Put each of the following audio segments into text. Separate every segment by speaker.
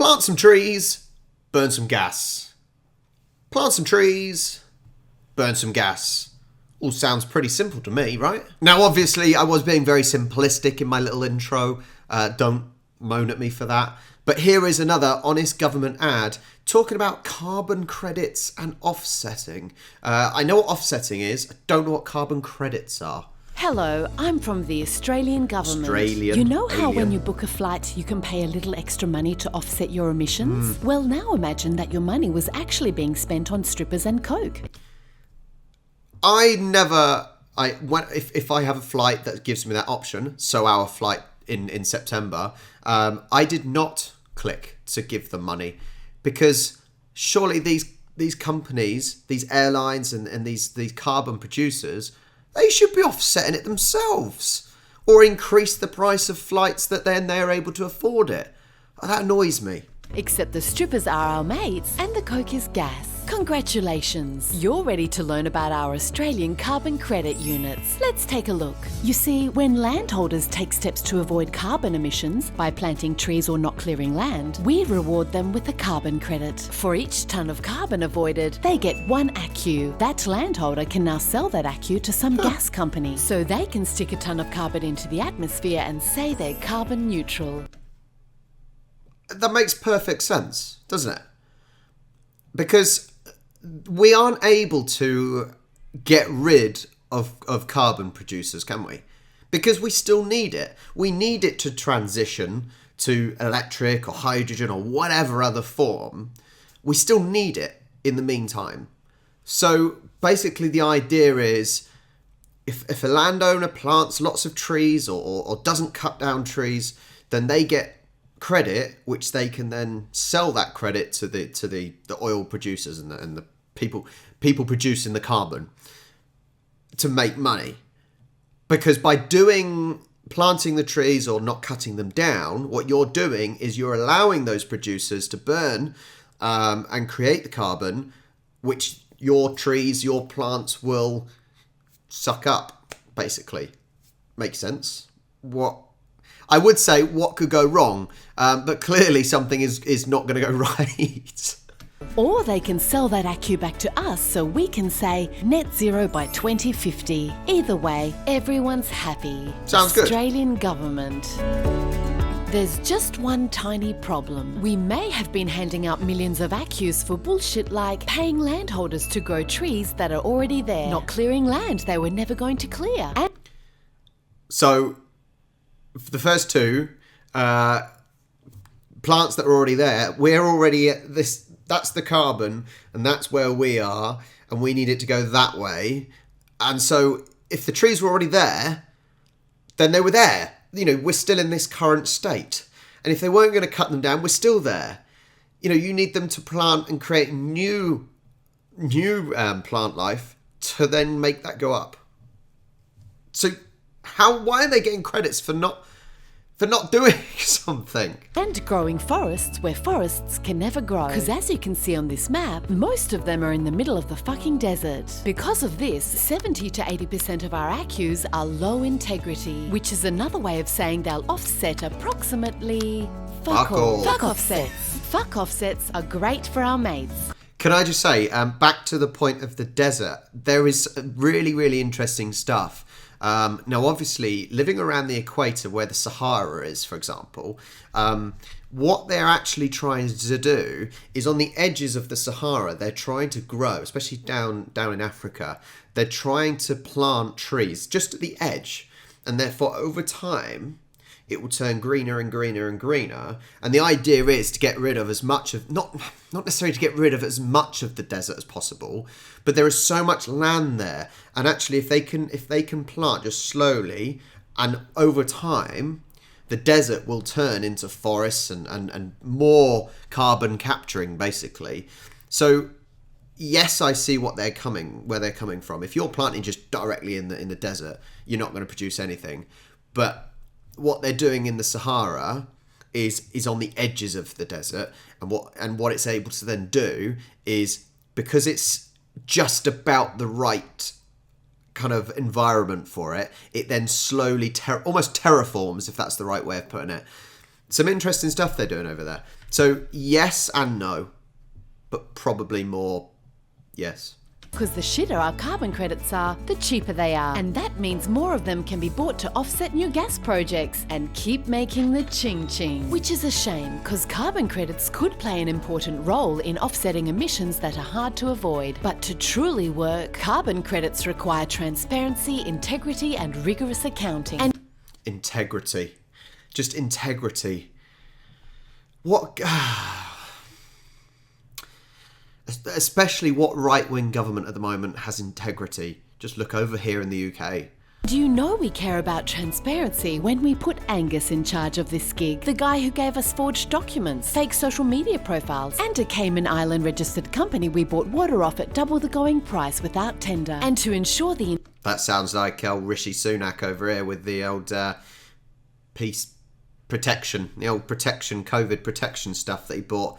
Speaker 1: Plant some trees, burn some gas. Plant some trees, burn some gas. All sounds pretty simple to me, right? Now, obviously, I was being very simplistic in my little intro. Don't moan at me for that. But here is another honest government ad talking about carbon credits and offsetting. I know what offsetting is. I don't know what carbon credits are.
Speaker 2: Hello, I'm from the Australian government. You know how when you book a flight, you can pay a little extra money to offset your emissions? Well, now imagine that your money was actually being spent on strippers and coke.
Speaker 1: If I have a flight that gives me that option, so our flight in September, I did not click to give them money, because surely these companies, these airlines and these carbon producers, they should be offsetting it themselves, or increase the price of flights that then they're able to afford it. That annoys me.
Speaker 2: Except the strippers are our mates and the coke is gas. Congratulations! You're ready to learn about our Australian carbon credit units. Let's take a look. You see, when landholders take steps to avoid carbon emissions by planting trees or not clearing land, we reward them with a carbon credit. For each tonne of carbon avoided, they get 1 ACCU. That landholder can now sell that ACCU to some gas company, so they can stick a tonne of carbon into the atmosphere and say they're carbon neutral.
Speaker 1: That makes perfect sense, doesn't it? Because we aren't able to get rid of carbon producers, can we? Because we still need it. We need it to transition to electric or hydrogen or whatever other form. We still need it in the meantime. So basically the idea is, if a landowner plants lots of trees or doesn't cut down trees, then they get credit, which they can then sell that credit to the oil producers and the people producing the carbon to make money. Because by planting the trees or not cutting them down, what you're doing is you're allowing those producers to burn and create the carbon, which your trees, your plants will suck up, basically. Makes sense? I would say what could go wrong, but clearly something is not going to go right.
Speaker 2: Or they can sell that ACCU back to us so we can say net zero by 2050. Either way, everyone's happy.
Speaker 1: Sounds good.
Speaker 2: Australian government. There's just one tiny problem. We may have been handing out millions of ACCUs for bullshit like paying landholders to grow trees that are already there, not clearing land they were never going to clear.
Speaker 1: So, for the first two, plants that are already there, we're already at this. That's the carbon, and that's where we are, and we need it to go that way. And so, if the trees were already there, then they were there. You know, we're still in this current state. And if they weren't going to cut them down, we're still there. You know, you need them to plant and create new plant life to then make that go up. So, why are they getting credits for not doing something?
Speaker 2: And growing forests where forests can never grow. Because as you can see on this map, most of them are in the middle of the fucking desert. Because of this, 70 to 80% of our ACCUs are low integrity, which is another way of saying they'll offset approximately fuck all. Fuck offsets. Fuck offsets are great for our mates.
Speaker 1: Can I just say, back to the point of the desert, there is really, really interesting stuff. Now, obviously, living around the equator where the Sahara is, for example, what they're actually trying to do is on the edges of the Sahara, they're trying to grow, especially down in Africa, they're trying to plant trees just at the edge. And therefore, over time, it will turn greener and greener and greener. And the idea is to get rid of as much of, not necessarily to get rid of as much of the desert as possible, but there is so much land there. And actually, if they can plant just slowly and over time, the desert will turn into forests and more carbon capturing, basically. So yes, I see where they're coming from. If you're planting just directly in the desert, you're not going to produce anything. But what they're doing in the Sahara is on the edges of the desert, and what it's able to then do is, because it's just about the right kind of environment for it, it then slowly almost terraforms, if that's the right way of putting it. Some interesting stuff they're doing over there. So yes and no, but probably more yes.
Speaker 2: Because the shitter our carbon credits are, the cheaper they are. And that means more of them can be bought to offset new gas projects and keep making the ching-ching. Which is a shame, because carbon credits could play an important role in offsetting emissions that are hard to avoid. But to truly work, carbon credits require transparency, integrity and rigorous accounting. And
Speaker 1: integrity. Just integrity. What... Especially what right-wing government at the moment has integrity? Just look over here in the UK.
Speaker 2: do you know we care about transparency when we put Angus in charge of this gig? The guy who gave us forged documents, fake social media profiles, and a Cayman Island registered company we bought water off at double the going price without tender. And to ensure the...
Speaker 1: That sounds like Rishi Sunak over here with the old peace protection, the old protection, COVID protection stuff that he bought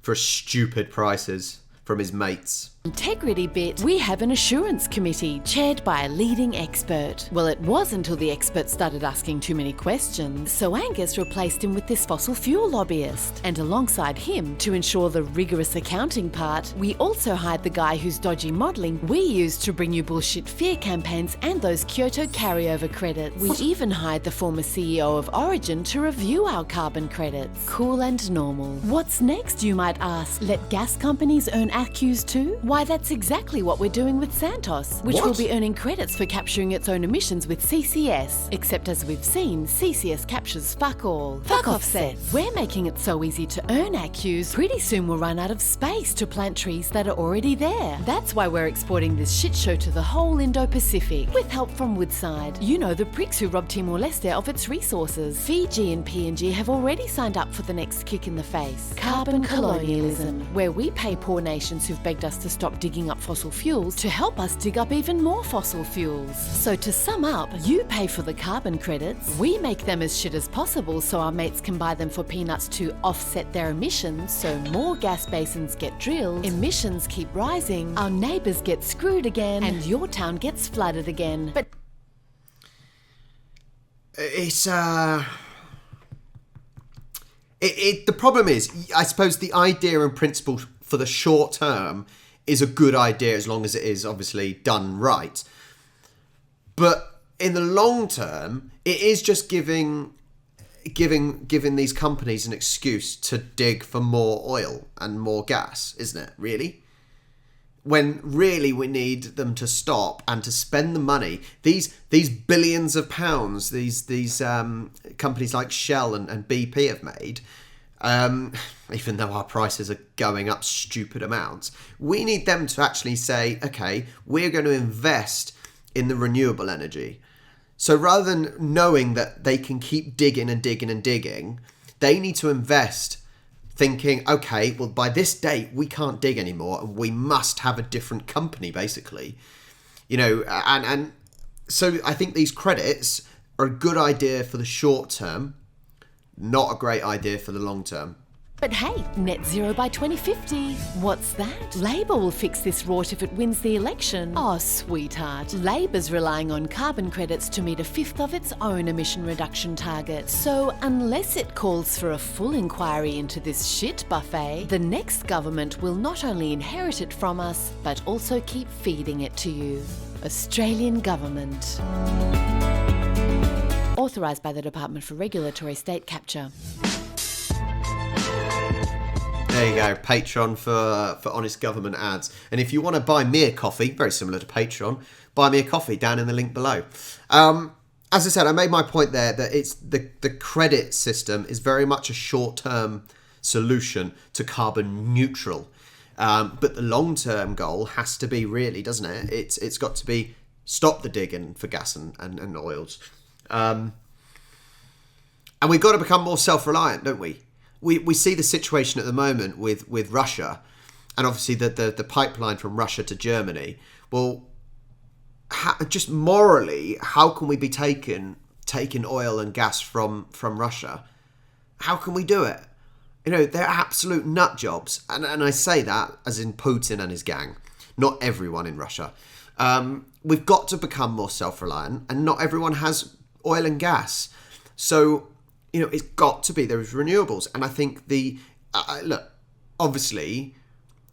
Speaker 1: for stupid prices from his mates.
Speaker 2: integrity bit, we have an assurance committee chaired by a leading expert. Well, it was until the expert started asking too many questions, so Angus replaced him with this fossil fuel lobbyist. And alongside him, to ensure the rigorous accounting part, we also hired the guy whose dodgy modelling we used to bring you bullshit fear campaigns and those Kyoto carryover credits. We even hired the former CEO of Origin to review our carbon credits. Cool and normal. What's next, you might ask? Let gas companies earn accus too? Why, that's exactly what we're doing with Santos, which will be earning credits for capturing its own emissions with CCS. Except as we've seen, CCS captures fuck all. Fuck offsets. We're making it so easy to earn accus, pretty soon we'll run out of space to plant trees that are already there. That's why we're exporting this shit show to the whole Indo-Pacific, with help from Woodside. You know, the pricks who robbed Timor-Leste of its resources. Fiji and PNG have already signed up for the next kick in the face. Carbon colonialism, where we pay poor nations who've begged us to stop digging up fossil fuels to help us dig up even more fossil fuels. So to sum up, you pay for the carbon credits, we make them as shit as possible so our mates can buy them for peanuts to offset their emissions, so more gas basins get drilled, emissions keep rising, our neighbours get screwed again, and your town gets flooded again. But
Speaker 1: it's the problem is, I suppose the idea and principle for the short term is a good idea as long as it is obviously done right. But in the long term, it is just giving these companies an excuse to dig for more oil and more gas, isn't it, really? When really we need them to stop and to spend the money. These billions of pounds these companies like Shell and BP have made, even though our prices are going up stupid amounts, we need them to actually say, okay, we're going to invest in the renewable energy. So rather than knowing that they can keep digging and digging and digging, they need to invest thinking, okay, well, by this date, we can't dig anymore and we must have a different company, basically. You know, and so I think these credits are a good idea for the short term, not a great idea for the long term.
Speaker 2: But hey, net zero by 2050. What's that? Labor will fix this rort if it wins the election. Oh, sweetheart. Labor's relying on carbon credits to meet a fifth of its own emission reduction target. So unless it calls for a full inquiry into this shit buffet, the next government will not only inherit it from us, but also keep feeding it to you. Australian Government. Authorised by the Department for Regulatory State Capture.
Speaker 1: There you go, Patreon for honest government ads. And if you want to buy me a coffee, very similar to Patreon, buy me a coffee down in the link below. As I said, I made my point there that it's the credit system is very much a short-term solution to carbon neutral. But the long-term goal has to be really, doesn't it? It's got to be stop the digging for gas and oils. And we've got to become more self-reliant, don't we? We see the situation at the moment with Russia, and obviously the pipeline from Russia to Germany. Well, just morally, how can we be taking oil and gas from Russia? How can we do it? You know, they're absolute nut jobs, and I say that as in Putin and his gang, not everyone in Russia. We've got to become more self-reliant, and not everyone has oil and gas. So, you know, it's got to be those renewables. And I think look, obviously,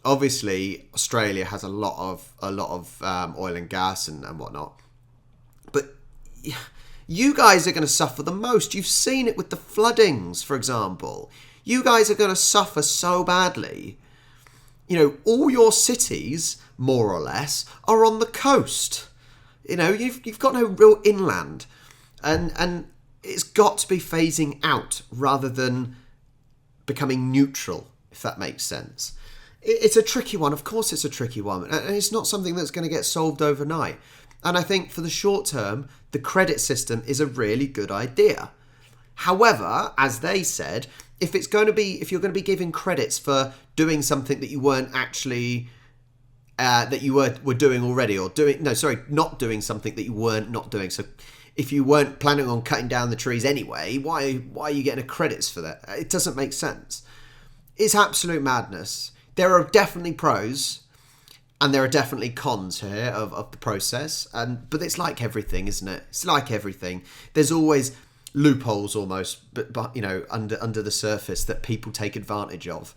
Speaker 1: Australia has a lot of oil and gas and whatnot, but you guys are going to suffer the most. You've seen it with the floodings, for example. You guys are going to suffer so badly. You know, all your cities, more or less, are on the coast. You know, you've got no real inland, and it's got to be phasing out rather than becoming neutral, if that makes sense. It's a tricky one. Of course it's a tricky one. And it's not something that's going to get solved overnight. And I think for the short term, the credit system is a really good idea. However, as they said, if you're going to be giving credits for doing something that you weren't actually, that you were doing already, or not doing something that you weren't not doing. So if you weren't planning on cutting down the trees anyway, why are you getting credits for that? It doesn't make sense. It's absolute madness. There are definitely pros and there are definitely cons here of the process. But it's like everything, isn't it? It's like everything. There's always loopholes almost, but you know, under the surface that people take advantage of.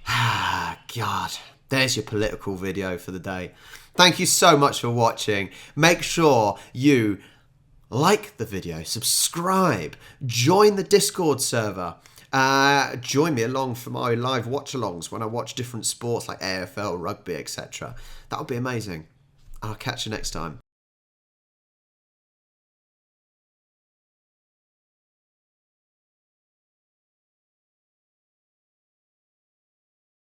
Speaker 1: God, there's your political video for the day. Thank you so much for watching. Make sure you like the video, subscribe, join the Discord server. Join me along for my live watch-alongs when I watch different sports like AFL, rugby, etc. That would be amazing. I'll catch you next time.